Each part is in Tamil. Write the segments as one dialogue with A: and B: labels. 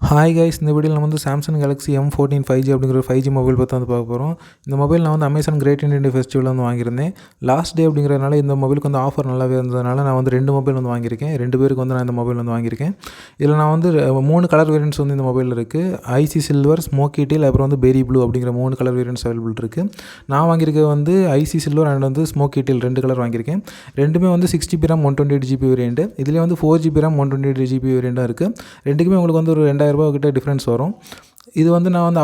A: ஹாய் கைஸ், இந்த வீடியோவில் நம்ம வந்து சாம்சங் கேலக்ஸி M14 5G அப்படிங்கிற 5G மொபைல் பற்றி வந்து பார்க்க போகிறோம். இந்த மொபைல் நான் வந்து அமேசான் கிரேட் இண்டியன் ஃபெஸ்டிவல் வந்து வாங்கியிருந்தேன். லாஸ்ட் டே அப்படிங்கிறதுனால இந்த மொபைலுக்கு வந்து ஆஃபர் நல்லாவே இருந்ததுனால நான் வந்து 2 மொபைல் வந்து வாங்கியிருக்கேன். 2 பேருக்கு வந்து நான் இந்த மொபைல் வந்து வாங்கியிருக்கேன். இதில் நான் வந்து 3 கலர் வேரியன்ட்ஸ் வந்து இந்த மொபைலில் இருக்குது. ஐசி சில்வர், ஸ்மோக்கி டீல், அப்புறம் வந்து பெரி ப்ளூ அப்படிங்கிற 3 கலர் வேரியன்ட்ஸ் அவைலபிள் இருக்குது. நான் வாங்கியிருக்கிறது வந்து ஐசி சில்வர் அண்ட் வந்து ஸ்மோக்கி டீல் 2 கலர் வாங்கியிருக்கேன். ரெண்டுமே வந்து 6GB RAM 128GB வேரியண்ட். இதிலே வந்து 4GB RAM 128GB வேரியண்ட்டாக இருக்குது. ரெண்டுக்குமே உங்களுக்கு வந்து ஒரு ₹2000 கிட்ட டிஃப்ரென்ஸ் வரும். இது வந்து நான் வந்து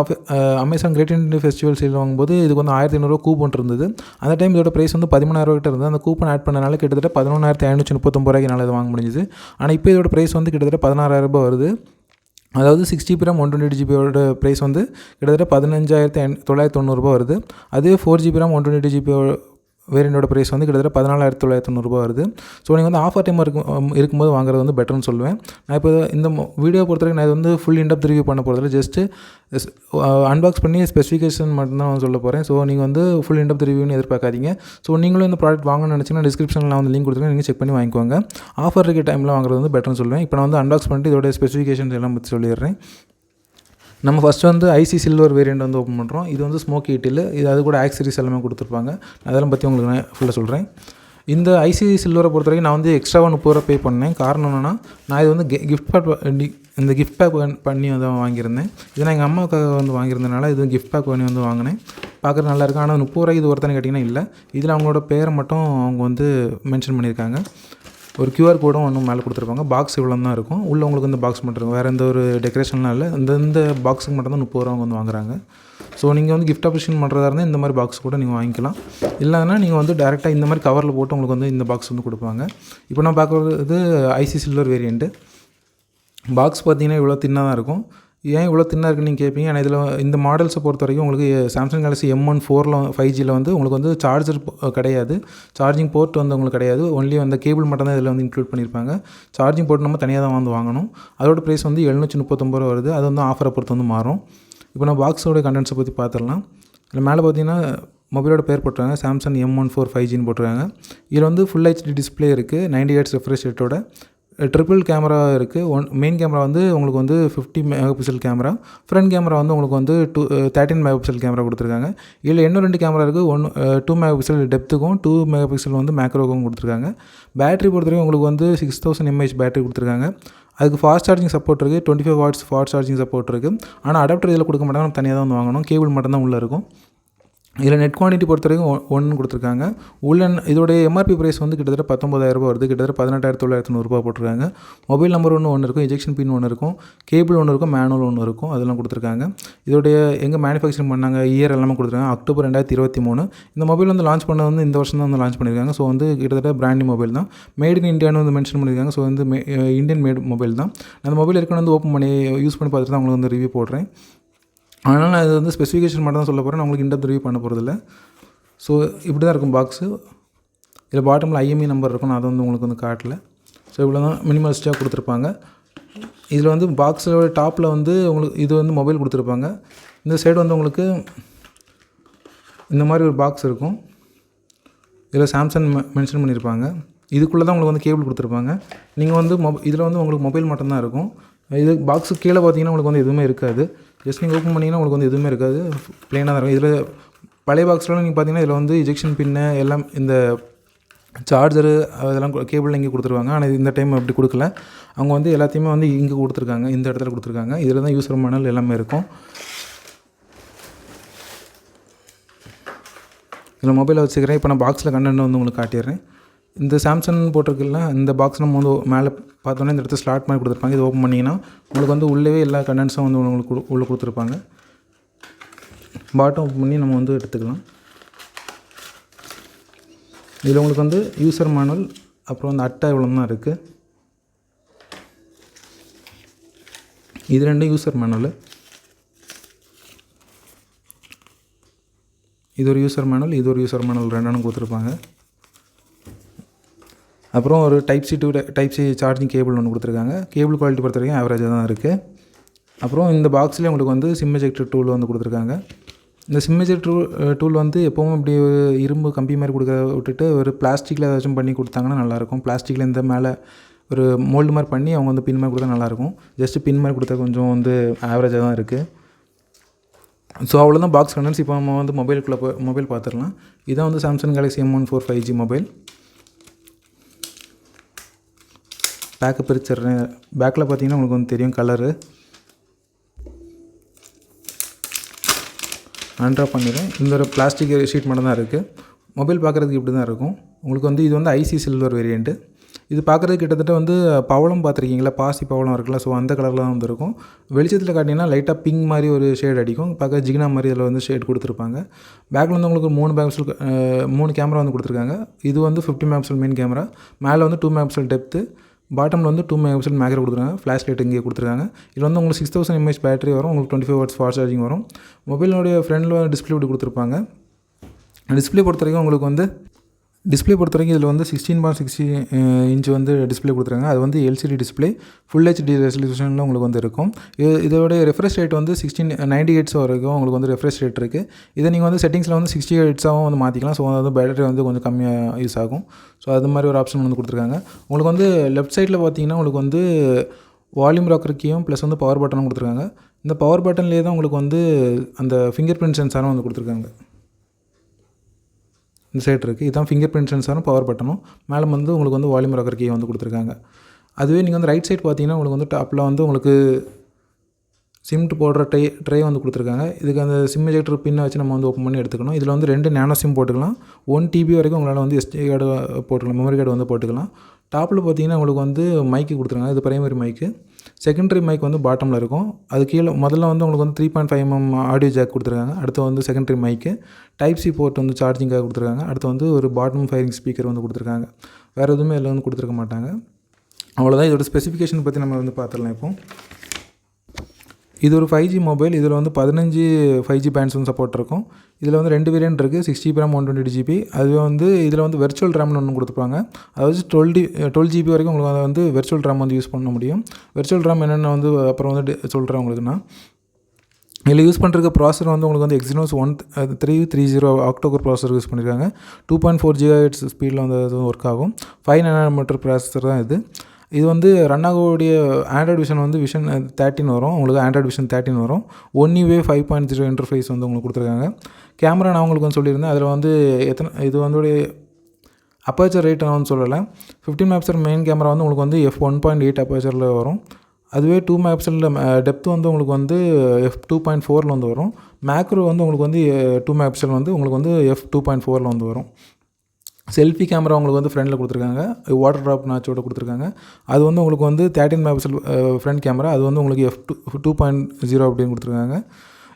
A: Amazon great Indian festival sale வாங்கும்போது இதுக்கு வந்து ₹1500 கூப்பன் இருந்தது. அந்த டைம் இதோட ப்ரைஸ் வந்து ₹13000 கிட்ட இருந்தது. அந்த கூப்பன் ஆட் பண்ணனால கிட்டத்தட்ட ₹11539 என்னால் இதை வாங்க முடிஞ்சுது. ஆனால் இப்போ இதோட ப்ரைஸ் வந்து கிட்டத்தட்ட ₹16000 வருது. அதாவது 6GB RAM 128GBயோட ப்ரைஸ் வந்து கிட்டத்தட்ட ₹15990 வருது. அதே 4GB RAM 128GB வேரியண்டோட ப்ரைஸ் வந்து கிட்டத்தட்ட ₹14990 வருது. ஸோ நீங்கள் வந்து ஆஃபர் டைம் இருக்கும்போது வாங்குறது வந்து பெட்டர்னு சொல்லுவேன். நான் இப்போ இந்த வீடியோ பொறுத்தவரைக்கும் நான் இது வந்து ஃபுல் இன்டெப்த் ரிவ்யூ பண்ண போகிறதில்ல. ஜஸ்ட்டு அன்பாக்ஸ் பண்ணி ஸ்பெசிஃபிகேஷன் மட்டும்தான் நான் சொல்ல போகிறேன். ஸோ நீங்கள் வந்து ஃபுல் இன்டெப்த் ரிவ்யூன்னு எதிர்பார்க்காதீங்க. ஸோ நீங்களும் இந்த ப்ராடக்ட் வாங்கணும்னு நினச்சிங்கன்னா டிஸ்கிரிப்ஷனில் நான் வந்து லிங்க் கொடுத்துருக்கேன், நீங்கள் செக் பண்ணி வாங்கிக்கோங்க. ஆஃபர் இருக்க டைமில் வாங்குறது வந்து பெட்டர்னு சொல்லுவேன். இப்போ நான் வந்து அன்பாக்ஸ் பண்ணிட்டு இதோட ஸ்பெசிஃபிகேஷன்ஸ் எல்லாம் பற்றி சொல்லிடுறேன். நம்ம ஃபஸ்ட்டு வந்து ஐசி சில்வர் வேரியண்ட் வந்து ஓப்பன் பண்ணுறோம். இது வந்து ஸ்மோக்கி டீல். இது அது கூட ஆக்சரிஸ் எல்லாமே கொடுத்துருப்பாங்க. அதெல்லாம் பற்றி உங்களுக்கு நான் ஃபுல்லாக சொல்கிறேன். இந்த ஐசி சில்வரை பொறுத்த வரைக்கும் நான் வந்து எக்ஸ்ட்ராவாக ₹30 பே பண்ணேன். காரணம் என்னென்னா, நான் இது வந்து கிஃப்ட் பேக் பண்ணி வந்து வாங்கியிருந்தேன். இது நான் எங்கள் அம்மாவுக்காக வந்து வாங்கியிருந்தனால இது கிஃப்ட் பேக் பண்ணி வந்து வாங்கினேன். பார்க்குறது நல்லாயிருக்கும். ஆனால் ₹30 இது ஒருத்தனை கேட்டிங்கன்னா இல்லை. இதில் அவங்களோட பேரை மட்டும் அவங்க வந்து மென்ஷன் பண்ணியிருக்காங்க. ஒரு QR கோடும் ஒன்றும் மேலே கொடுத்துருப்பாங்க. பாக்ஸ் இவ்வளோ தான் இருக்கும். உள்ளே உங்களுக்கு இந்த பாக்ஸ் மட்டும் இருக்கும். வேறு எந்த ஒரு டெக்கரேஷன்லாம் இல்லை. இந்த பாக்ஸுக்கு மட்டும் தான் ₹30 அவங்க வந்து வாங்குறாங்க. ஸோ நீங்கள் வந்து கிஃப்ட் ஆப்ஷன் பண்ணுறதா இருந்தால் இந்த மாதிரி பாக்ஸ் கூட நீங்கள் வாங்கிக்கலாம். இல்லைன்னா நீங்கள் வந்து டேரெக்டாக இந்த மாதிரி கவரில் போட்டு உங்களுக்கு வந்து இந்த பாக்ஸ் வந்து கொடுப்பாங்க. இப்போ நான் பார்க்குறது ஐசி சில்வர் வேரியண்ட்டு. பாக்ஸ் பார்த்தீங்கன்னா இவ்வளோ தின்னாக தான் இருக்கும். ஏன் இவ்வளோ தின்னாக இருக்குன்னு நீங்கள் கேட்பீங்க. ஆனால் இதில் இந்த மாடல்ஸை பொறுத்த வரைக்கும் உங்களுக்கு சாம்சங் கேலக்ஸி M14 5Gயில் வந்து உங்களுக்கு வந்து சார்ஜர் கிடையாது. சார்ஜிங் போர்ட் வந்து உங்களுக்கு கிடையாது. ஒன்லி அந்த கேபிள் மட்டும் தான் இதில் வந்து இன்க்ளூட் பண்ணியிருப்பாங்க. சார்ஜிங் போர்ட் நம்ம தனியாக தான் வந்து வாங்கணும். அதோட ப்ரைஸ் வந்து ₹739 வருது. அது வந்து ஆஃபரை பொறுத்து வந்து மாறும். இப்போ நான் பாக்ஸோட கண்டென்ட்ஸை பற்றி பார்த்துடலாம். இதில் மேலே பார்த்தீங்கன்னா மொபைலோட பேர் போட்டுருக்காங்க, சாம்சங் M14 5Gன்னு போட்டுருக்காங்க. இதில் வந்து ஃபுல் HD டிஸ்பிளே இருக்குது, 90 Hz ரெஃப்ரெஷ் ரேட்டோட. ட்ரிபிள் கேமரா இருக்குது. மெயின் கேமரா வந்து உங்களுக்கு வந்து 50 மெகாபிக்சல் கேமரா. ஃப்ரண்ட் கேமரா வந்து உங்களுக்கு வந்து 13 மெகாபிக்சல் கேமரா கொடுத்துருக்காங்க. இதில் இன்னும் 2 கேமரா இருக்குது. 2 மெகாபிக்சல் டெப்த்துக்கும் 2 மெகாபிக்சல் வந்து மேக்ரோக்கும் கொடுத்துருக்காங்க. பேட்டரி பொறுத்தவரைக்கும் உங்களுக்கு வந்து 6000 mAh பேட்டரி கொடுத்துருக்காங்க. அதுக்கு ஃபாஸ்ட் சார்ஜிங் சப்போர்ட் இருக்குது. 25 watts ஃபாஸ்ட் சார்ஜிங் சப்போர்ட் இருக்குது. ஆனால் அடாப்டர் இதில் கொடுக்க மாட்டாங்க, நம்ம தனியாக தான் வந்து வாங்கணும். கேபிள் மட்டும் தான் உள்ளே இருக்கும். இதில் நெட் குவான்டிட்டி பொறுத்த வரைக்கும் 1 கொடுத்துருக்காங்க. இதோடைய எம்ஆர்பி ப்ரைஸ் வந்து கிட்டத்தட்ட ₹19000 வருது. கிட்டத்தட்ட ₹18990 போட்டிருக்காங்க. மொபைல் நம்பர் ஒன்று இருக்கும், எஜெக்ஷன் பின் ஒன்று இருக்கும், கேபிள் ஒன்று இருக்கும், மேனுவல் ஒன்று இருக்கும். அதெல்லாம் கொடுத்துருக்காங்க. இதோடைய எங்கே மேனுஃபேக்சரிங் பண்ணாங்க, இயர் எல்லாமே கொடுத்துருக்காங்க. அக்டோபர் 2023. இந்த மொபைல் வந்து லான்ச் பண்ணது வந்து இந்த வருஷம் தான் வந்து லான்ச் பண்ணியிருக்காங்க. ஸோ வந்து கிட்டத்தட்ட பிராண்ட் மொபைல் தான். மேட் இன் இந்தியான்னு வந்து மென்ஷன் பண்ணியிருக்காங்க. ஸோ வந்து இந்தியன் மேட் மொபைல் தான். அந்த மொபைல் ஏற்கனவே வந்து ஓப்பன் பண்ணி யூஸ் பண்ணி பார்த்துட்டு தான் உங்களுக்கு வந்து ரிவ்யூ போடுறேன். அதனால் நான் இது வந்து ஸ்பெசிஃபிகேஷன் மட்டும் தான் சொல்ல போகிறேன். நான் உங்களுக்கு இன்டெப்த் ரிவ்யூ பண்ண போகிறதில்ல. ஸோ இப்படி தான் இருக்கும் பாக்ஸு. இதில் பாட்டமில் IMEI நம்பர் இருக்கும். நான் அதை வந்து உங்களுக்கு வந்து காட்டல. ஸோ இவ்வளோ தான் மினிமலிஸ்ட்டாக கொடுத்துருப்பாங்க. இதில் வந்து பாக்ஸோட டாப்பில் வந்து உங்களுக்கு இது வந்து மொபைல் கொடுத்துருப்பாங்க. இந்த சைடு வந்து உங்களுக்கு இந்த மாதிரி ஒரு பாக்ஸ் இருக்கும். இதில் சாம்சங் மென்ஷன் பண்ணியிருப்பாங்க. இதுக்குள்ளே தான் உங்களுக்கு வந்து கேபிள் கொடுத்துருப்பாங்க. நீங்கள் வந்து இதில் வந்து உங்களுக்கு மொபைல் மட்டும்தான் இருக்கும். இது பாக்ஸுக்கு கீழே பார்த்தீங்கன்னா உங்களுக்கு வந்து எதுவுமே இருக்காது. ஜஸ்ட் நீங்கள் ஓப்பன் பண்ணிங்கன்னா உங்களுக்கு வந்து எதுவுமே இருக்காது, ப்ளைனாக தான் இருக்கும். இதில் பழைய பாக்ஸ்லாம் நீங்கள் பார்த்தீங்கன்னா இதில் வந்து இஜெக்ஷன் பின்னு எல்லாம் இந்த சார்ஜரு அதெல்லாம் கேபிள் இங்கே கொடுத்துருவாங்க. ஆனால் இந்த டைம் அப்படி கொடுக்கல. அவங்க வந்து எல்லாத்தையுமே வந்து இங்கே கொடுத்துருக்காங்க, இந்த இடத்துல கொடுத்துருக்காங்க. இதில் தான் யூசர் மேனுவல் எல்லாமே இருக்கும். இதில் மொபைலை வச்சுக்கிறேன். இப்போ நான் பாக்ஸில் கண்டென்ட் வந்து உங்களுக்கு காட்டிடுறேன். இந்த சாம்சங் போட்டிருக்குல்ல, இந்த பாக்ஸ் நம்ம வந்து மேலே பார்த்தோன்னா இந்த இடத்துல ஸ்லாட் மாதிரி கொடுத்துருப்பாங்க. இது ஓப்பன் பண்ணிங்கன்னா உங்களுக்கு வந்து உள்ளே எல்லா கண்டென்ட்ஸும் வந்து உங்களுக்கு உள்ளே கொடுத்துருப்பாங்க. பாட்டம் ஓப்பன் பண்ணி நம்ம வந்து எடுத்துக்கலாம். இதில் உங்களுக்கு வந்து யூசர் மேனுவல், அப்புறம் வந்து அட்டை இவ்வளோ தான் இருக்குது. இது 2 யூசர் மேனுவல். இது ஒரு யூசர் மேனுவல், இது ஒரு யூசர் மேனுவல், 2 கொடுத்துருப்பாங்க. அப்புறம் ஒரு டைப்-C to டைப்-C சார்ஜிங் கேபிள் ஒன்று கொடுத்துருக்காங்க. கேபிள் குவாலிட்டி பொறுத்த வரைக்கும் ஆவரேஜாக தான் இருக்குது. அப்புறம் இந்த பாக்ஸ்லேயே உங்களுக்கு வந்து சிம் எஜெக்டர் டூல் வந்து கொடுத்துருக்காங்க. இந்த சிம் எஜெக்டர் டூல் வந்து எப்போவும் இப்படி இரும்பு கம்பி மாதிரி கொடுக்க விட்டுட்டு ஒரு பிளாஸ்டிக்கில் ஏதாச்சும் பண்ணி கொடுத்தாங்கன்னா நல்லாயிருக்கும். பிளாஸ்டிக்கில் இந்த மேலே ஒரு மோல்டு மாதிரி பண்ணி அவங்க வந்து பின் மாதிரி கொடுத்தா நல்லாயிருக்கும். ஜஸ்ட்டு பின் மாதிரி கொடுத்தா கொஞ்சம் வந்து ஆவரேஜாக தான் இருக்குது. ஸோ அவ்வளோதான் பாக்ஸ் கண்டென்ட்ஸ். இப்போ நம்ம வந்து மொபைலுக்குள்ளே மொபைல் பார்த்துடலாம். இதான் வந்து Samsung Galaxy M14 5G mobile. பேக்கை பிரிச்சிடுறேன். பேக்கில் பார்த்தீங்கன்னா உங்களுக்கு வந்து தெரியும் கலரு. அன்ட்ராப் பண்ணிடுறேன். இந்த ஒரு பிளாஸ்டிக் ஷீட் மட்டும் தான் இருக்குது. மொபைல் பார்க்குறதுக்கு இப்படி தான் இருக்கும். உங்களுக்கு வந்து இது வந்து ஐசி சில்வர் வேரியண்ட்டு. இது பார்க்குறதுக்கு கிட்டத்தட்ட வந்து பவளம் பார்த்துருக்கீங்களா, பாசி பவளம் இருக்குல்ல, ஸோ அந்த கலரில் தான் வந்து இருக்கும். வெளிச்சத்தில் காட்டிங்கன்னா லைட்டாக பிங்க் மாதிரி ஒரு ஷேட் அடிக்கும். பார்க்க ஜிகினா மாதிரி இதில் வந்து ஷேட் கொடுத்துருப்பாங்க. பேக்கில் வந்து உங்களுக்கு 3 கேமரா வந்து கொடுத்துருக்காங்க. இது வந்து 50 MP மெயின் கேமரா, மேலே வந்து 2 MP டெப்த்து, பாட்டமில் வந்து 2 MP மேக்ரோ கொடுத்துருக்காங்க. ஃப்ளாஷ் லைட் இங்கே கொடுத்துருக்காங்க. இதில் வந்து உங்களுக்கு 6000 mAh பேட்டரி வரும். உங்களுக்கு 25 watts ஃபாஸ்ட் சார்ஜிங் வரும். மொபைலோடைய ஃப்ரண்டில் டிஸ்பிளே இப்படி கொடுத்துருப்பாங்க. டிஸ்பிளே பொறுத்த வரைக்கும் உங்களுக்கு வந்து இதில் வந்து 16.60 இன்ச் வந்து டிஸ்பிளே கொடுத்துருக்காங்க. அது வந்து எல்சிடி டிஸ்பிளே, ஃபுல் ஹெச்டி ரெசல்யூஷனில் உங்களுக்கு வந்து இருக்கும். இதோட ரெஃப்ரெஷ் ரேட் வந்து 90 Hz வரைக்கும் உங்களுக்கு வந்து ரெஃப்ரெஷ் ரேட் இருக்குது. இதை நீங்கள் வந்து செட்டிங்ஸில் வந்து 60 Hzவும் வந்து மாற்றிக்கலாம். ஸோ வந்து பேட்டரி வந்து கொஞ்சம் கம்மியாக யூஸ் ஆகும். ஸோ அது மாதிரி ஒரு ஆப்ஷன் வந்து கொடுத்துருக்காங்க. உங்களுக்கு வந்து லெஃப்ட் சைடில் பார்த்தீங்கன்னா உங்களுக்கு வந்து வால்யூம் ராக்கர் கீயும் ப்ளஸ் வந்து பவர் பட்டனும் கொடுத்துருக்காங்க. இந்த பவர் பட்டன்லேயே தான் உங்களுக்கு வந்து அந்த ஃபிங்கர் பிரிண்ட் சென்சாரும் வந்து கொடுத்துருக்காங்க. இந்த சைட் இருக்குது. இதுதான் ஃபிங்கர் பிரிண்ட் சென்சாரும் பவர் பட்டனும். மேலே வந்து உங்களுக்கு வந்து வால்யூம் ராக்கர் கீ வந்து கொடுத்துருக்காங்க. அதுவே நீங்கள் வந்து ரைட் சைட் பார்த்தீங்கன்னா உங்களுக்கு வந்து டாப்பில் வந்து உங்களுக்கு சிம் போடுற ட்ரே வந்து கொடுத்துருக்காங்க. இதுக்கு அந்த சிம் எஜெக்டர் பின்னை வச்சு நம்ம வந்து ஓப்பன் பண்ணி எடுத்துக்கணும். இதில் வந்து 2 நேனோ சிம் போட்டுக்கலாம். 1 TB வரைக்கும் உங்களால் வந்து SD கார்டு போட்டுக்கலாம், மெமரி கார்டு வந்து போட்டுக்கலாம். டாப்பில் பார்த்தீங்கன்னா உங்களுக்கு வந்து மைக்கு கொடுத்துருக்காங்க. இது பிரைமரி மைக்கு. செகண்டரி மைக் வந்து பாட்டமில் இருக்கும். அது கீழே முதல்ல வந்து உங்களுக்கு வந்து 3.5 mm ஆடியோ ஜாக் கொடுத்துருக்காங்க. அடுத்து வந்து செகண்டரி மைக்கு, டைப் சி போர்ட் வந்து சார்ஜிங்காக கொடுத்துருக்காங்க. அடுத்து வந்து ஒரு பாட்டம் ஃபயரிங் ஸ்பீக்கர் வந்து கொடுத்துருக்காங்க. வேறு எதுவுமே இதில் வந்து கொடுத்துருக்க மாட்டாங்க. அவ்வளோதான். இதோட ஸ்பெசிஃபிகேஷன் பற்றி நம்ம வந்து பார்த்துடலாம். இப்போ இது ஒரு 5G மொபைல். இதில் வந்து 15 5G பேண்ட்ஸ் வந்து சப்போர்ட் இருக்கும். இதில் வந்து 2 வேரியன்ட் இருக்குது, 6GB RAM 128GB. அது வந்து இதில் வந்து வெர்ச்சுவல் ரேம்னு ஒன்று கொடுத்துருப்பாங்க. அதாவது 12 GB வரைக்கும் உங்களுக்கு வந்து வெர்ச்சுவல் ரேம் வந்து யூஸ் பண்ண முடியும். வெர்ச்சுவல் ரேம் என்னென்ன வந்து அப்புறம் வந்து சொல்கிறேன் உங்களுக்குன்னா. இதில் யூஸ் பண்ணுற ப்ராசர் வந்து உங்களுக்கு வந்து Exynos 1330 ஆக்டோகோர் ப்ராசர் யூஸ் பண்ணியிருக்காங்க. 2.4 GHz ஸ்பீடில் வந்து அது ஒர்க் ஆகும். 5 nm ப்ராசஸர் தான் இது. இது வந்து ரன் ஆகக்கூடிய ஆண்ட்ராய்டு விஷன் வந்து விஷன் 13 வரும். உங்களுக்கு ஆண்ட்ராய்டு விஷன் 13 வரும். OnUWave 5.0 இன்டர்ஃபேஸ் வந்து உங்களுக்கு கொடுத்துருக்காங்க. கேமரா நான் உங்களுக்கு வந்து சொல்லியிருந்தேன். அதில் வந்து இது வந்து அப்பேச்சர் ரேட் நான் வந்து சொல்லலை. 15 MP மெயின் கேமரா வந்து உங்களுக்கு வந்து f1.8 அப்பேச்சரில் வரும். அதுவே 2 MP டெப்த் வந்து உங்களுக்கு வந்து f2.4 வந்து வரும். மேக்ரோ வந்து உங்களுக்கு வந்து 2 MP வந்து உங்களுக்கு வந்து f2.4 வந்து வரும். செல்ஃபி கேமரா உங்களுக்கு வந்து ஃப்ரண்டில் கொடுத்துருக்காங்க. வாட்டர் ட்ராப் நாச்சோட கொடுத்துருக்காங்க. அது வந்து உங்களுக்கு வந்து 13 MP ஃப்ரண்ட் கேமரா. அது வந்து உங்களுக்கு f2.0 அப்படின்னு கொடுத்துருக்காங்க.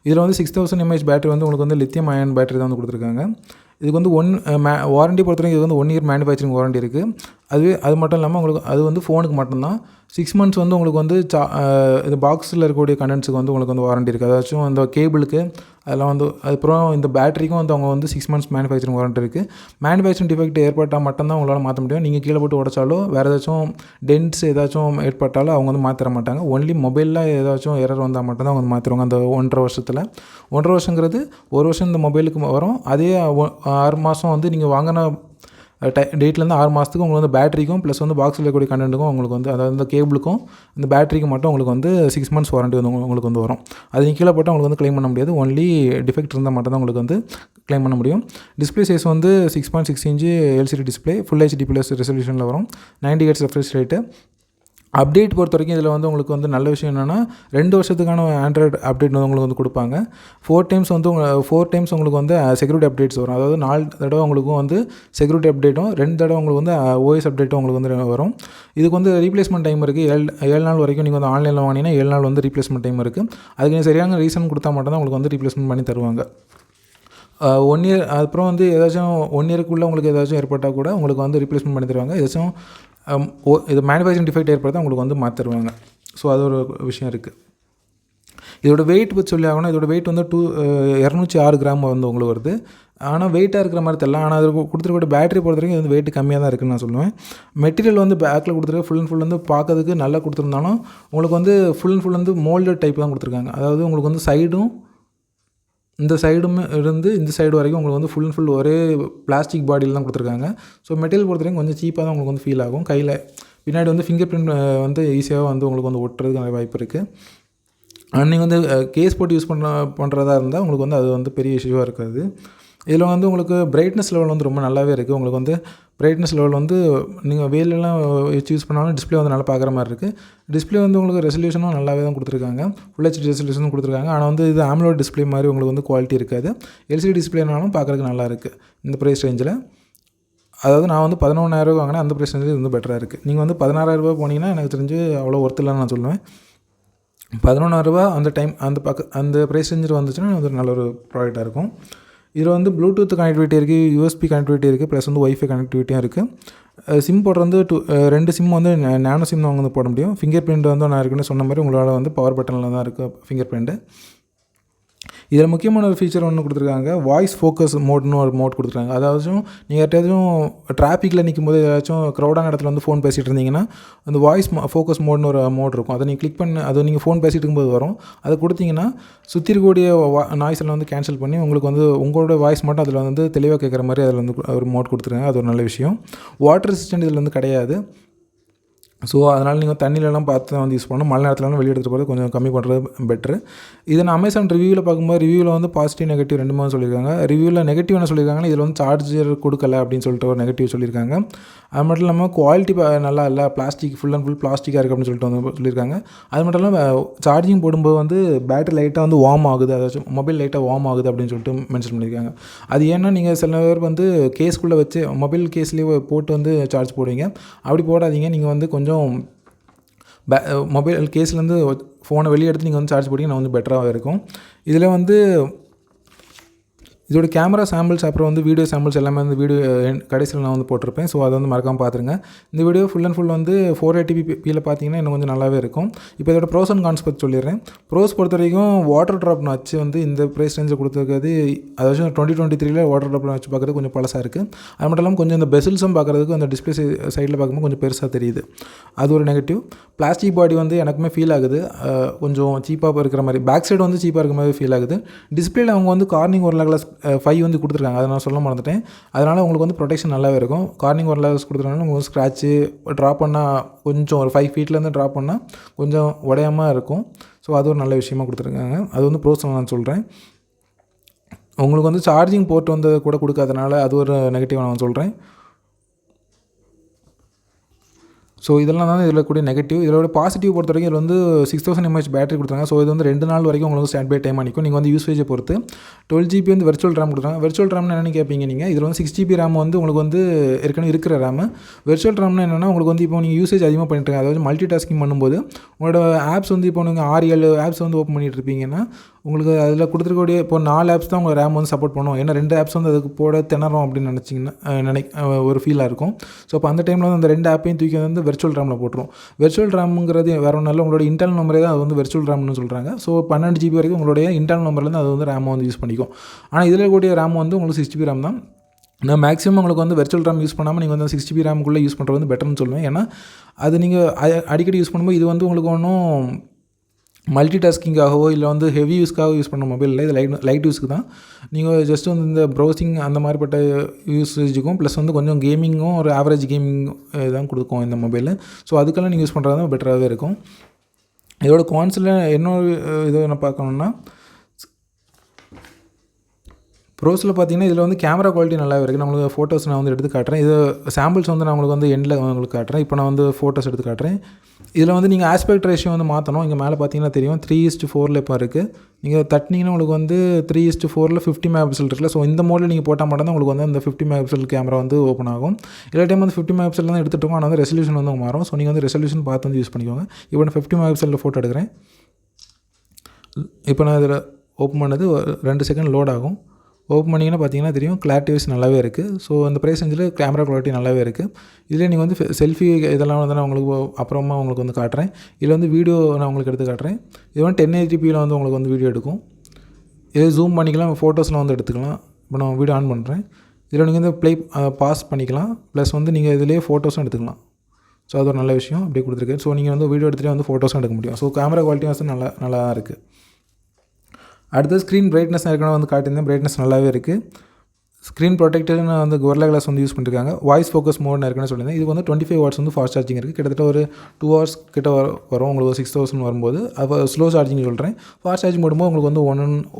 A: இதில் வந்து 6000 mAh பேட்டரி வந்து உங்களுக்கு வந்து லித்தியம் அயன் பேட்டரி தான் வந்து கொடுத்துருக்காங்க. இதுக்கு வந்து வாரண்டி பொறுத்தவரைக்கும் இது வந்து 1 இயர் மேனுஃபேக்சரிங் வாரண்டி இருக்குது. அது மட்டும் இல்லாமல் உங்களுக்கு அது வந்து ஃபோனுக்கு மட்டும்தான். 6 months வந்து உங்களுக்கு வந்து இது பாக்ஸில் இருக்கக்கூடிய கண்டென்ட்ஸுக்கு வந்து உங்களுக்கு வந்து வாரண்டி இருக்குது. அதாச்சும் இந்த கேபிளுக்கு அதெல்லாம் வந்து அதுக்கப்புறம் இந்த பேட்டரிக்கும் வந்து அவங்க வந்து 6 months மேனுஃபேக்சரிங் வாரண்டி இருக்குது. மேனுஃபேக்சரிங் டிஃபெக்ட் ஏற்பட்டால் மட்டும்தான் உங்களால் மாற்ற முடியும். நீங்கள் கீழே போட்டு உடைச்சாலோ வேறு ஏதாச்சும் டென்ட்ஸ் ஏதாச்சும் ஏற்பட்டாலும் அவங்க வந்து மாற்ற மாட்டாங்க. ஒன்லி மொபைலில் ஏதாச்சும் எரர் வந்தால் மட்டும்தான் அவங்க மாற்றுவாங்க. அந்த 1.5 வருஷத்தில் 1.5 வருஷங்கிறது 1 வருஷம் இந்த மொபைலுக்கு வரும். அதே 6 மாதம் வந்து நீங்கள் வாங்கின டேட்லேருந்து 6 மாதத்துக்கு உங்களுக்கு வந்து பேட்டரிக்கும் ப்ளஸ் வந்து பாக்ஸில் இருக்கக்கூடிய கண்டென்ட்டுக்கும் உங்களுக்கு வந்து அதாவது இந்த கேபிளுக்கும் இந்த பேட்டரிக்கு மட்டும் உங்களுக்கு வந்து 6 months வாரண்டி வந்து உங்களுக்கு வந்து வரும். அது நீங்கள் கீழே போட்டால் உங்களுக்கு வந்து க்ளைம் பண்ண முடியாது. ஒன்லி டிஃபெக்ட் இருந்தால் மட்டும் தான் உங்களுக்கு வந்து க்ளைம் பண்ண முடியும். டிஸ்பிளே சைஸ் வந்து 6.6 inch LCD display, full HD plus ரெசல்யூஷனில் வரும். 90 Hz ரெஃப்ரெஷ் ரேட்டு. அப்டேட் பொறுத்த வரைக்கும் இதில் வந்து உங்களுக்கு வந்து நல்ல விஷயம் என்னென்னா 2 வருஷத்துக்கான ஆண்ட்ராய்டு அப்டேட் வந்து உங்களுக்கு வந்து கொடுப்பாங்க. 4 டைம்ஸ் உங்களுக்கு வந்து செக்யூரிட்டி அப்டேட்ஸ் வரும். அதாவது 4 தடவை உங்களுக்கும் வந்து செக்யூரிட்டி அப்டேட்டும் 2 தடவை உங்களுக்கு வந்து OS அப்டேட்டும் உங்களுக்கு வந்து வரும். இதுக்கு வந்து ரீப்ளேஸ்மெண்ட் டைம் இருக்குது. 7 நாள் வரைக்கும் நீங்கள் வந்து ஆன்லைனில் வாங்கினீங்கன்னா 7 நாள் வந்து ரீப்ளேஸ்மெண்ட் டைம் இருக்குது. அதுக்கு நீங்கள் சரியான ரீசன் கொடுத்தா மட்டும்தான் உங்களுக்கு வந்து ரீப்ளேஸ்மெண்ட் பண்ணி தருவாங்க. 1 இயர் அப்புறம் வந்து ஏதாச்சும் 1 இயருக்குள்ளே உங்களுக்கு ஏதாச்சும் ஏற்பட்டால் கூட உங்களுக்கு வந்து ரீப்ளேஸ்மெண்ட் பண்ணி தருவாங்க. ஏதாச்சும் இது மேனுஃபேக்சரிங் டிஃபெக்ட் ஏற்படுத்த உங்களுக்கு வந்து மாற்றிடுவாங்க. ஸோ அது ஒரு விஷயம் இருக்குது. இதோட வெயிட் பற்றி சொல்லி ஆகணும். இதோட வெயிட் வந்து 206 கிராம் வந்து உங்களுக்கு வருது. ஆனால் வெயிட்டாக இருக்கிற மாதிரி தெரியல. ஆனால் அது கொடுத்துருக்க பேட்டரி பொறுத்த வரைக்கும் இது வந்து வெயிட் கம்மியாக தான் இருக்குதுன்னு நான் சொல்லுவேன். மெட்டீரியல் வந்து பேக்கில் கொடுத்துருக்க ஃபுல் அண்ட் ஃபுல் வந்து பார்க்கறதுக்கு நல்லா கொடுத்துருந்தாலும் உங்களுக்கு வந்து ஃபுல் அண்ட் ஃபுல் வந்து மோல்டட் டைப் தான் கொடுத்துருக்காங்க. அதாவது உங்களுக்கு வந்து சைடும் இந்த சைடும் இருந்து இந்த சைடு வரைக்கும் உங்களுக்கு வந்து ஃபுல் அண்ட் ஃபுல் ஒரே பிளாஸ்டிக் பாடியில் தான் கொடுத்துருக்காங்க. ஸோ மெட்டீரியல் பொறுத்த வரைக்கும் கொஞ்சம் சீப்பாக தான் உங்களுக்கு வந்து ஃபீல் ஆகும். கையில் பின்னாடி வந்து ஃபிங்கர் பிரிண்ட் வந்து ஈஸியாக வந்து உங்களுக்கு வந்து ஒட்டுறதுக்கு நிறைய வாய்ப்பு இருக்குது. நீங்கள் வந்து கேஸ் போட்டு யூஸ் பண்ணுறதா இருந்தால் உங்களுக்கு வந்து அது வந்து பெரிய இஷ்யூவாக இருக்காது. இதில் வந்து உங்களுக்கு பிரைட்னஸ் லெவல் வந்து ரொம்ப நல்லாவே இருக்குது. உங்களுக்கு வந்து பிரைட்னஸ் லெவல் வந்து நீங்கள் வெயிலெலாம் வச்சு யூஸ் பண்ணாலும் டிஸ்பிளே வந்து நல்லா பார்க்குற மாதிரி இருக்குது. டிஸ்பிளே வந்து உங்களுக்கு ரெசல்யூஷனும் நல்லாவே தான் கொடுத்துருக்காங்க. ஃபுல் ஹெச்டி ரெசல்யூஷனும் கொடுத்துருக்காங்க. ஆனால் வந்து இது AMOLED டிஸ்பிளே மாதிரி உங்களுக்கு வந்து குவாலிட்டி இருக்காது. LCD டிஸ்பிளேனாலும் பார்க்குறதுக்கு நல்லா இருக்குது இந்த ப்ரைஸ் ரேஞ்சில். அதாவது நான் வந்து 11,000 வாங்கினேன். அந்த ப்ரைஸ் ரேஞ்சில் இது வந்து பெட்டராக இருக்குது. நீங்கள் வந்து 16,000 போனீங்கன்னா எனக்கு தெரிஞ்சு அவ்வளோ ஒர்த் இல்லைன்னு நான் சொல்லுவேன். 11,000 அந்த ப்ரைஸ் ரேஞ்சில் வந்துச்சுன்னா அது நல்ல ஒரு ப்ராடக்டாக இருக்கும். இதில் வந்து ப்ளூடூத் கனெக்டிவிட்டி இருக்குது, USB கனெக்டிவிட்டி இருக்குது, ப்ளஸ் வந்து ஒய்ஃபை கனெக்டிவிட்டியும் இருக்குது. சிம் போடுறது வந்து 2 சிம் வந்து நானோ சிம் தான் வந்து போட முடியும். ஃபிங்கர் பிரிண்ட் வந்து நான் ஏற்கனவே சொன்ன மாதிரி உங்களால் வந்து பவர் பட்டனில் தான் இருக்குது ஃபிங்கர் பிரிண்ட்டு. இதில் முக்கியமான ஒரு ஃபீச்சர் ஒன்று கொடுத்துருக்காங்க. வாய்ஸ் ஃபோக்கஸ் மோட்னு ஒரு மோட் கொடுத்துருக்காங்க. அதாச்சும் நீங்கள் யார்ட்டையாச்சும் டிராஃபிக்கில் நிற்கும் போது ஏதாச்சும் க்ரௌடான இடத்துல வந்து ஃபோன் பேசிகிட்டு இருந்தீங்கன்னா அந்த வாய்ஸ் ஃபோக்கஸ் மோட்னு ஒரு மோட் இருக்கும். அதை நீங்கள் கிளிக் பண்ணி அதை நீங்கள் ஃபோன் பேசிகிட்டு இருக்கும்போது வரும். அதை கொடுத்தீங்கன்னா சுற்றி இருக்கக்கூடிய நாய்ஸ் எல்லாம் வந்து கேன்சல் பண்ணி உங்களுக்கு வந்து உங்களோட வாய்ஸ் மட்டும் அதில் வந்து தெளிவாக கேட்குற மாதிரி அதில் வந்து ஒரு மோட் கொடுத்துருக்காங்க. அது ஒரு நல்ல விஷயம். வாட்டர் ரெசிஸ்டன்ட் இதில் வந்து கிடையாது. ஸோ அதனால் நீங்கள் தண்ணியிலலாம் பார்த்து தான் வந்து யூஸ் பண்ணணும். மழை நேரத்துலலாம் வெளியே எடுத்துகிட்டு போகிறது கொஞ்சம் கம்மி பண்ணுறது பெட்ரு. இதை நான் அமேசான் ரிவ்யூவில் பார்க்கும்போது ரிவ்யூவில் வந்து பாசிட்டிவ் நெகட்டிவ் 2 சொல்லியிருக்காங்க. ரிவ்யூவில் நெகட்டிவ் என்ன சொல்லியிருக்காங்கன்னா இதில் வந்து சார்ஜர் கொடுக்கல அப்படின்னு சொல்லிட்டு ஒரு நெகட்டிவ் சொல்லியிருக்காங்க. அது மட்டும் இல்லாமல் குவாலிட்டி நல்லா இல்லை, பிளாஸ்டிக் ஃபுல் அண்ட் ஃபுல் பிளாஸ்டிக்காக இருக்குது அப்படின்னு சொல்லிட்டு வந்து சொல்லியிருக்காங்க. அது மட்டும் இல்லாமல் சார்ஜிங் போடும்போது வந்து பேட்டரி லைட்டாக வந்து வார்ம் ஆகுது, அதாச்சும் மொபைல் லைட்டாக வார்ம் ஆகுது அப்படின்னு சொல்லிட்டு மென்ஷன் பண்ணியிருக்காங்க. அது ஏன்னா நீங்கள் சில பேர் வந்து கேஸ்க்குள்ளே வச்சு மொபைல் கேஸ்லேயே போட்டு வந்து சார்ஜ் போடுவீங்க. அப்படி போடாதீங்க. நீங்கள் வந்து கொஞ்சம் மொபைல் கேஸ்லேருந்து ஃபோனை வெளியே எடுத்து நீங்கள் வந்து சார்ஜ் போட்டிங்கன்னா வந்து பெட்டராக இருக்கும். இதில் வந்து இதோட கேமரா சாம்பிள்ஸ் அப்புறம் வந்து வீடியோ சாம்பிள்ஸ் எல்லாமே வந்து வீடியோ கடைசியில் நான் வந்து போட்டிருப்பேன். ஸோ அதை வந்து மறக்காமல் பார்த்துருங்க. இந்த வீடியோ ஃபுல் அண்ட் ஃபுல் வந்து 480pயில் பார்த்தீங்கன்னா இன்னும் கொஞ்சம் நல்லாவே இருக்கும். இப்போ இதோட ப்ரோஸ் அண்ட் கான்ஸ் பற்றி சொல்லிடுறேன். ப்ரோஸ் பொறுத்த வரைக்கும் வாட்டர் ட்ராப் வச்சு வந்து இந்த ப்ரைஸ் ரேஞ்சில் கொடுத்துருக்காது. அதாச்சும் 2023 வாட்டர் ட்ராப் வச்சு பார்க்குறது கொஞ்சம் பழசாக இருக்குது. அது மட்டும் இல்லாமல் கொஞ்சம் இந்த பெசில்ஸும் பார்க்குறதுக்கு அந்த டிஸ்பிளே சைடில் பார்க்கும்போது கொஞ்சம் பெருசாக தெரியுது. அது ஒரு நெகட்டிவ். பிளாஸ்டிக் பாடி வந்து எனக்குமே ஃபீல் ஆகுது, கொஞ்சம் சீப்பாக இருக்கிற மாதிரி. பேக் சைடு வந்து சீப்பாக இருக்கிற மாதிரி ஃபீல் ஆகுது. டிஸ்பிளேல அவங்க வந்து கார்னிங் ஒரு லெவல் 5 வந்து கொடுத்துருக்காங்க. அதை நான் சொல்ல மறந்துட்டேன். அதனால் உங்களுக்கு வந்து ப்ரொடெக்ஷன் நல்லாவே இருக்கும். கார்னிங் ஒரு லெவல்ஸ் கொடுத்துருக்காங்க. உங்களுக்கு ஸ்க்ராட்சு ட்ராப் பண்ணால் கொஞ்சம் ஒரு 5 ஃபீட்லேருந்து ட்ராப் பண்ணால் கொஞ்சம் உடையாமல் இருக்கும். ஸோ அது ஒரு நல்ல விஷயமாக கொடுத்துருக்காங்க. அது வந்து ப்ரோஸ் நான் சொல்கிறேன். உங்களுக்கு வந்து சார்ஜிங் போர்ட் வந்து கூட கொடுக்காதனால அது ஒரு நெகட்டிவ் நான் சொல்கிறேன். ஸோ இதெல்லாம் தான் இதில் கூடிய நெகட்டிவ். இதோட பாசிட்டிவ் பொறுத்த வரைக்கும் இதில் வந்து 6000 mAh பேட்டரி கொடுத்தாங்க. ஸோ இது வந்து 2 நாள் வரைக்கும் உங்களுக்கு ஸ்டாண்ட் பை டைம் அடிக்கும். நீங்கள் வந்து யூசேஜை பொறுத்து 12GB வந்து வெர்ச்சுவல் ரேம் கொடுத்தாங்க. வெர்ச்சுவல் ரேம்னு என்னென்னு கேட்பீங்க நீங்கள். இதில் வந்து 6GB ரேம் வந்து உங்களுக்கு வந்து ஏற்கனவே இருக்கிற ரேமு. வெர்ச்சுவல் ரேம்னு என்னென்னா உங்களுக்கு வந்து இப்போ நீங்கள் யூசேஜ் அதிகமாக பண்ணிட்டுருங்க, அதாவது மல்டி டாஸ்கிங் பண்ணும்போது உங்களோட ஆப்ஸ் வந்து இப்போ நீங்கள் 6-7 ஆப்ஸ் வந்து ஓப்பன் பண்ணிகிட்டு இருப்பீங்கன்னா உங்களுக்கு அதில் கொடுத்துருக்கக்கூடிய இப்போ 4 ஆப்ஸ் தான் உங்கள் ரேம் வந்து சப்போர்ட் பண்ணும். ஏன்னா 2 ஆப்ஸ் வந்து அதுக்கு போட திணறும் அப்படின்னு நினச்சிங்கன்னா ஒரு ஃபீலாக இருக்கும். ஸோ அப்போ அந்த டைமில் வந்து அந்த 2 ஆப்பையும் தூக்கி வந்து வெர்ச்சுவல் ரேமில் போட்டுரும். வெர்ச்சுவல் ரேமுங்கிறது வேறு ஒன்றும் இல்லை, உங்களோட இன்டர்னல் நம்பரே தான் அது வந்து வெர்ச்சுவல் ரேம்னு சொல்கிறாங்க. ஸோ 12GB வரைக்கும் உங்களுடைய இன்டர்னல் நம்பர்லேருந்து அது வந்து ரேமை வந்து யூஸ் பண்ணிக்கும். ஆனால் இதில் கூடிய ரேம் வந்து உங்களுக்கு 6GB ரேம் தான். நான் மேக்ஸிமம் உங்களுக்கு வந்து வெர்ச்சுவல் ரேம் யூஸ் பண்ணாமல் நீங்கள் வந்து 6GB ரேமுக்குள்ளே யூஸ் பண்ணுறது வந்து பெட்டர்னு சொல்லுவேன். ஏன்னா அது நீங்கள் அடிக்கடி யூஸ் பண்ணும்போது இது வந்து உங்களுக்கு ஒன்றும் மல்டி டாஸ்கிங்காகவோ இல்லை வந்து ஹெவி யூஸ்க்காக யூஸ் பண்ண மொபைல் இல்லை. இது லைட் யூஸ்க்கு தான். நீங்கள் ஜஸ்ட் வந்து இந்த ப்ரௌசிங் அந்த மாதிரிப்பட்ட யூசேஜுக்கும் ப்ளஸ் வந்து கொஞ்சம் கேமிங்கும் ஒரு ஆவரேஜ் கேமிங் தான் கொடுக்கும் இந்த மொபைலு. ஸோ அதுக்கெல்லாம் நீங்கள் யூஸ் பண்ணுறது தான் பெட்டராகவே இருக்கும். இதோட கான்ஸில் இன்னொரு இது என்ன பார்க்கணுன்னா ப்ரோஸில் பார்த்தீங்கன்னா இதில் வந்து கேமரா குவாலிட்டி நல்லாவே இருக்குது. நம்மளுக்கு ஃபோட்டோஸ் நான் வந்து எடுத்து காட்டுறேன். இது சாம்பிள்ஸ் வந்து நான் உங்களுக்கு வந்து எண்டில் உங்களுக்கு காட்டுறேன். இப்போ நான் வந்து ஃபோட்டோஸ் எடுத்து காட்டுறேன். இதில் வந்து நீங்கள் ஆஸ்பெக்ட் ரேஷியோ வந்து மாற்றணும். இங்கே மேலே பார்த்தீங்கன்னா தெரியும் 3:4 இப்போ இருக்குது. நீங்கள் தட்டினீங்கன்னா உங்களுக்கு வந்து 3:4 50 MP இருக்குல்ல. ஸோ இந்த மோடில் நீங்கள் போட்டால் மட்டும் தான் உங்களுக்கு வந்து அந்த 50 MP கேமரா வந்து ஓப்பன் ஆகும். எல்லா டைம் வந்து 50 MP தான் எடுத்துகிட்டு இருக்கோம். ஆனால் வந்து ரெசல்யூஷன் வந்து மாறும். ஸோ நீங்கள் வந்து ரெசல்யூஷன் பார்த்து வந்து யூஸ் பண்ணிக்கோங்க. இப்போ நான் 50 MP ஃபோட்டோ எடுக்கிறேன். இப்போ நான் இதில் ஓப்பன் பண்ணது 2 செகண்ட் லோட் ஆகும். ஓப்பன் பண்ணிங்கன்னா பார்த்தீங்கன்னா தெரியும் கிளாரிட்டி வைஸ் நல்லாவே இருக்குது. ஸோ அந்த ப்ரைஸ் ரேஞ்சில் கேமரா குவாலிட்டி நல்லாவே இருக்குது. இதில் நீங்கள் வந்து செல்ஃபி இதெல்லாம் வந்து நான் உங்களுக்கு அப்புறமா உங்களுக்கு வந்து காட்டுறேன். இதில் வந்து வீடியோ நான் உங்களுக்கு எடுத்து காட்டுறேன். இது வந்து 1080pயில் வந்து உங்களுக்கு வந்து வீடியோ எடுக்கும். இதை ஜூம் பண்ணிக்கலாம், ஃபோட்டோஸ்லாம் வந்து எடுத்துக்கலாம். இப்போ நான் வீடியோ ஆன் பண்ணுறேன். இதில் நீங்கள் வந்து பாஸ் பண்ணிக்கலாம். ப்ளஸ் வந்து நீங்கள் இதிலேயே ஃபோட்டோஸும் எடுத்துக்கலாம். ஸோ அது ஒரு நல்ல விஷயம் அப்படியே கொடுத்துருக்கேன். ஸோ நீங்கள் வந்து வீடியோ எடுத்துகிட்டே வந்து ஃபோட்டோஸும் எடுக்க முடியும். ஸோ கேமரா குவாலிட்டி வந்து நல்லா தான் இருக்குது. அடுத்து ஸ்க்ரீன் பிரைட்னஸ் ஏற்கனவே வந்து காட்டியிருந்தேன். பிரைட்னஸ் நல்லாவே இருக்குது. ஸ்க்ரீன் ப்ரொடெக்டர்னு வந்து Gorilla Glass வந்து யூஸ் பண்ணியிருக்காங்க. வாய்ஸ் ஃபோக்கஸ் மோட் நான் ஏற்கனவே சொல்லியிருந்தேன். இதுக்கு வந்து 25 வாட்ஸ் வந்து ஃபாஸ்ட் சார்ஜிங் இருக்குது. கிட்டத்தட்ட ஒரு 2 ஹவர்ஸ் கிட்ட வரும் உங்களுக்கு 6000 வரும்போது. அப்போ ஸ்லோ சார்ஜிங் சொல்கிறேன். ஃபாஸ்ட் சார்ஜிங் போடும்போது உங்களுக்கு வந்து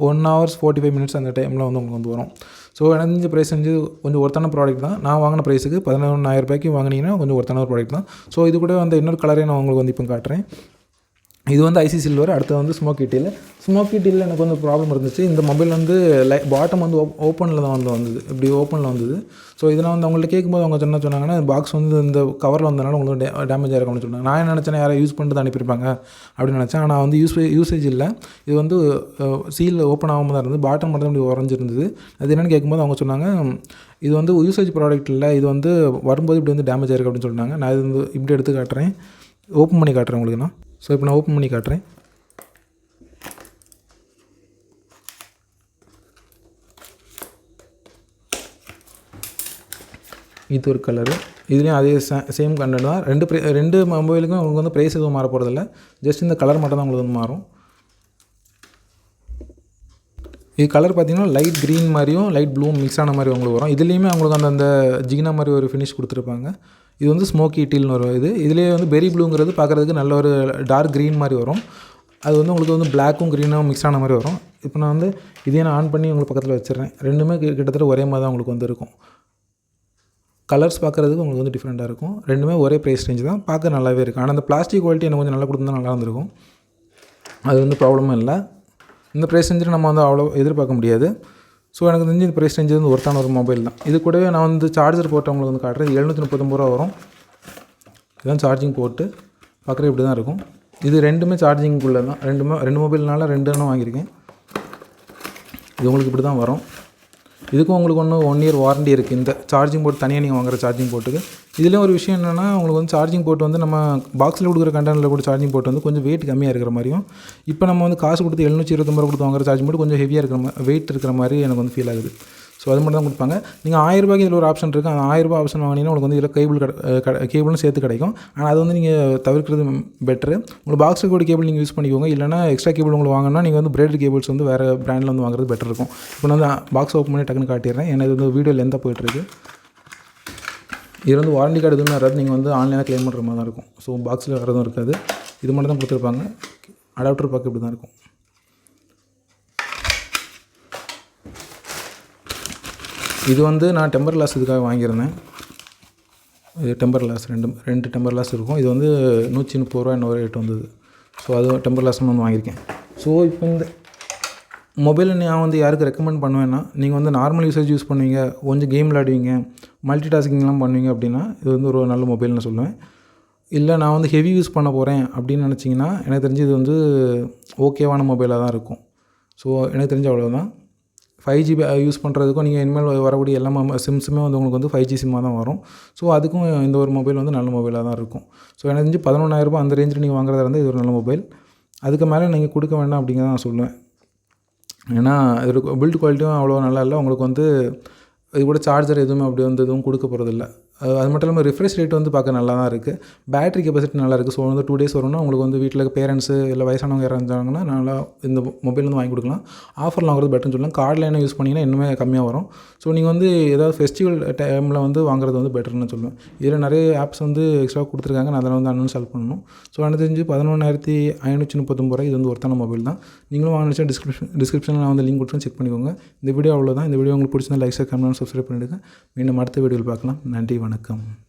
A: 1 ஹவர்ஸ் 45 மினிட்ஸ் அந்த டைமில் வந்து உங்களுக்கு வந்து வரும். ஸோ எனக்கு இந்த ப்ரைஸ் வந்து கொஞ்சம் ஒர்த்தான ப்ராடக்ட் தான். நான் வாங்கின ப்ரைஸுக்கு 11,000 வாங்கினீங்கன்னா கொஞ்சம் ஒர்த்தான ஒரு ப்ராடக்ட் தான். ஸோ இது கூட வந்து இன்னொரு கலரே நான் உங்களுக்கு வந்து இப்போ காட்டுறேன். இது வந்து ஐசி சில்வர். அடுத்து வந்து ஸ்மோக்கி டீல் எனக்கு வந்து ப்ராப்ளம் இருந்துச்சு. இந்த மொபைல் வந்து பாட்டம் வந்து ஓப்பனில் தான் வந்தது. இப்படி ஓப்பனில் வந்தது. ஸோ இதை நான் வந்து அவங்கள்ட்ட கேட்கும்போது அவங்க என்ன சொன்னாங்கன்னா, பாக்ஸ் வந்து இந்த கவரில் வந்தனால உங்களுக்கு டேமேஜ் ஆகிருக்கும்னு சொன்னாங்க. நான் என்ன நினச்சேன்னா யாரை யூஸ் பண்ணிட்டு அனுப்பியிருப்பாங்க அப்படின்னு நினச்சேன். ஆனால் வந்து யூசேஜ் இல்லை. இது வந்து சீல் ஓப்பன் ஆகாமல் தான் இருந்தது. பாட்டம் மட்டும் இப்படி உறைஞ்சிருந்தது. அது என்னென்னு கேட்கும்போது அவங்க சொன்னாங்க, இது வந்து யூசேஜ் ப்ராடக்ட் இல்லை, இது வந்து வரும்போது இப்படி வந்து டேமேஜ் ஆகிருக்கு அப்படின்னு சொன்னாங்க. நான் இது வந்து இப்படி எடுத்து காட்டுறேன், ஓப்பன் பண்ணி காட்டுறேன் உங்களுக்கு நான். ஸோ இப்போ நான் ஓப்பன் பண்ணி காட்டுறேன். இது ஒரு கலரு. இதுலேயும் அதே சேம் கண்டென்ட் தான். ரெண்டு மொபைலுக்கும் உங்களுக்கு வந்து ப்ரைஸ் எதுவும் மாற போகிறதில்ல. ஜஸ்ட் இந்த கலர் மட்டும் தான் உங்களுக்கு வந்து மாறும். இது கலர் பார்த்திங்கன்னா லைட் க்ரீன் மாதிரியும் லைட் ப்ளூ மிக்ஸ் ஆன மாதிரி உங்களுக்கு வரும். இதுலேயுமே அவங்களுக்கு அந்த ஜிகினா மாதிரி ஒரு ஃபினிஷ் கொடுத்துருப்பாங்க. இது வந்து ஸ்மோக்கி டீல்னு வரும். இதுலேயே வந்து பெரி ப்ளூங்கிறது பார்க்குறதுக்கு நல்ல ஒரு டார்க் க்ரீன் மாதிரி வரும். அது வந்து உங்களுக்கு வந்து பிளாக்கும் க்ரீனும் மிக்ஸ் ஆன மாதிரி வரும். இப்போ நான் வந்து இதையே நான் ஆன் பண்ணி உங்களுக்கு பக்கத்தில் வச்சிடுறேன். ரெண்டுமே கிட்டத்தட்ட ஒரே மாதிரி தான் உங்களுக்கு வந்து இருக்கும். கலர்ஸ் பார்க்குறதுக்கு உங்களுக்கு வந்து டிஃப்ரெண்ட்டாக இருக்கும். ரெண்டுமே ஒரே ப்ரைஸ் ரேஞ்சு தான். பார்க்க நல்லாவே இருக்குது. ஆனால் அந்த பிளாஸ்டிக் குவாலிட்டி எனக்கு கொஞ்சம் நல்லா கொடுத்தா நல்லா இருந்திருக்கும். அது வந்து ப்ராப்ளமும் இல்லை. இந்த ப்ரைஸ் ரேஞ்சில் நம்ம வந்து அவ்வளோ எதிர்பார்க்க முடியாது. ஸோ எனக்கு தெரிஞ்சு இந்த ப்ரைஸ் ரேஞ்சு வந்து ஒர்த்தான ஒரு மொபைல் தான். இது கூடவே நான் வந்து சார்ஜர் போட்டு உங்களுக்கு வந்து காட்டுறேன். 739 ரூபா வரும். இதுதான் சார்ஜிங் போட்டு பார்க்குறது இப்படி தான் இருக்கும். இது ரெண்டுமே சார்ஜிங்குள்ளே தான். ரெண்டு மொபைல்னால 2 வாங்கியிருக்கேன். இது உங்களுக்கு இப்படி தான் வரும். இதுக்கும் உங்களுக்கு 1 இயர் வாரண்டி இருக்குது. இந்த சார்ஜிங் போர்ட் தனியாக நீங்கள் வாங்குற சார்ஜிங் போர்ட்டுக்கு. இதுலேயும் ஒரு விஷயம் என்னென்னா, உங்களுக்கு வந்து சார்ஜிங் போர்ட் வந்து நம்ம பாக்ஸில் கொடுக்குற கண்டெய்னரில் கூட சார்ஜிங் போர்ட் வந்து கொஞ்சம் வெயிட் கம்மியாக இருக்கிற மாதிரியும், இப்போ நம்ம வந்து காசு கொடுத்து 729 ரூபா கொடுத்து வாங்குற சார்ஜிங் போர்ட் கொஞ்சம் ஹெவியாக இருக்கிற வெயிட் இருக்கிற மாதிரி எனக்கு வந்து ஃபீல் ஆகுது. ஸோ அது மட்டும் தான் கொடுப்பாங்க. நீங்கள் 1000 ரூபாய்க்கு இதில் ஒரு ஆப்ஷன் இருக்குது. அந்த 1000 ரூபா ஆப்ஷன் வாங்கினீங்கன்னா உங்களுக்கு வந்து இதில் கேபிளும் சேர்த்து கிடைக்கும். ஆனால் அது வந்து நீங்கள் தவிர்க்கிறது பெட்ரு. உங்களுக்கு பாக்ஸில் கூட கேபிள் நீங்கள் யூஸ் பண்ணிக்கோங்க. இல்லைனா எக்ஸ்ட்ரா கேபிள் உங்களுக்கு வாங்கினா நீங்கள் வந்து பிரைடட் கேபிள்ஸ் வந்து வேறு பிராண்டில் வந்து வாங்குறது பெட்டர் இருக்கும். இப்போ நான் வந்து பாக்ஸ் ஓப்பன் பண்ணி டக்குன்னு காட்டிடுறேன். ஏன்னா இது வந்து வீடியோ லென்த்தாக போயிட்டுருக்கு. இது வந்து வாரண்டி கார்டு எதுவுமே வராது. நீங்கள் வந்து ஆன்லைனாக க்ளைம் பண்ணுற மாதிரி தான் இருக்கும். ஸோ பாக்ஸில் வரதும் இருக்காது. இது மட்டும் தான் கொடுத்துருப்பாங்க. அடாப்டர் பார்க்க இப்படி தான் இருக்கும். இது வந்து நான் டெம்பர் கிளாஸ் இதுக்காக வாங்கியிருந்தேன். இது டெம்பர் கிளாஸ் ரெண்டு டெம்பர் கிளாஸ் இருக்கும். இது வந்து 130 ரூபா என்ன ரேட் வந்தது. ஸோ அது டெம்பர் கிளாஸ்னு வந்து வாங்கியிருக்கேன். ஸோ இப்போ இந்த மொபைலை நான் வந்து யாருக்கு ரெக்கமெண்ட் பண்ணுவேன்னா, நீங்கள் வந்து நார்மல் யூசேஜ் யூஸ் பண்ணுவீங்க, கொஞ்சம் கேம் விளையாடுவீங்க, மல்டி டாஸ்கிங்லாம் பண்ணுவீங்க அப்படின்னா இது வந்து ஒரு நல்ல மொபைல்னு சொல்லுவேன். இல்லை நான் வந்து ஹெவி யூஸ் பண்ண போகிறேன் அப்படின்னு நினச்சிங்கன்னா, எனக்கு தெரிஞ்சு இது வந்து ஓகேவான மொபைலாக தான் இருக்கும். ஸோ எனக்கு தெரிஞ்ச அவ்வளோதான். 5G யூஸ் பண்ணுறதுக்கும் நீங்கள் இனிமேல் வரக்கூடிய எல்லா சிம்ஸுமே வந்து உங்களுக்கு வந்து 5G சிம்மாக தான் வரும். ஸோ அதுக்கும் இந்த ஒரு மொபைல் வந்து நல்ல மொபைலாக தான் இருக்கும். ஸோ எனக்கு தெரிஞ்சு 11,000 ரூபா அந்த ரேஞ்சில் நீங்கள் வாங்குறதா இருந்தால் இது ஒரு நல்ல மொபைல். அதுக்கு மேலே நீங்கள் கொடுக்க வேண்டாம் அப்படிங்கிறத நான் சொல்லுவேன். ஏன்னா இதோட பில்ட் குவாலிட்டியும் அவ்வளோ நல்லா இல்லை. உங்களுக்கு வந்து இது கூட சார்ஜர் எதுவுமே அப்படி வந்து எதுவும் கொடுக்க போகிறதில்ல. அது மட்டும் இல்லாமல் ரிஃப்ரெஷ் ரேட் வந்து பார்க்க நல்லா தான் இருக்குது. பேட்டரி கெப்பாசிட்டி நல்லா இருக்குது. ஸோ வந்து 2 டேஸ் வரும்னா உங்களுக்கு வந்து வீட்டில் பேரண்ட்ஸு இல்லை வயசானவங்க யாராவது இருந்தாங்கன்னா நல்லா இந்த மொபைல் வந்து வாங்கி கொடுக்கலாம். ஆஃபரில் வாங்குறது பெட்டர்னு சொல்லலாம். கார்டில் என்ன யூஸ் பண்ணிங்கன்னா இன்னுமே கம்மியாக வரும். ஸோ நீங்கள் வந்து ஏதாவது ஃபெஸ்டிவல் டைமில் வந்து வாங்குறது வந்து பெட்டர்னு சொல்லுவேன். இதில் நிறைய ஆப்ஸ் வந்து எக்ஸ்ட்ரா கொடுத்துருக்காங்க. நான் அதில் வந்து அன்இன்ஸ்டால் பண்ணணும். ஸோ எனக்கு தெரிஞ்சு 11,539 ரூபாய் இது வந்து ஒர்த்தான மொபைல் தான். நீங்களும் வாங்கினா டிஸ்கிரிப்ஷனில் நான் வந்து லிங்க் கொடுத்து செக் பண்ணிக்கோங்க. இந்த வீடியோ அவ்வளோதான். இந்த வீடியோ உங்களுக்கு பிடிச்சிருந்தா லைக், ஷேர், கமெண்ட், சப்ஸ்கிரைப் பண்ணிவிடுங்க. மீண்டும் அடுத்த வீடியோவில் பார்க்கலாம். நன்றி, வணக்கம்.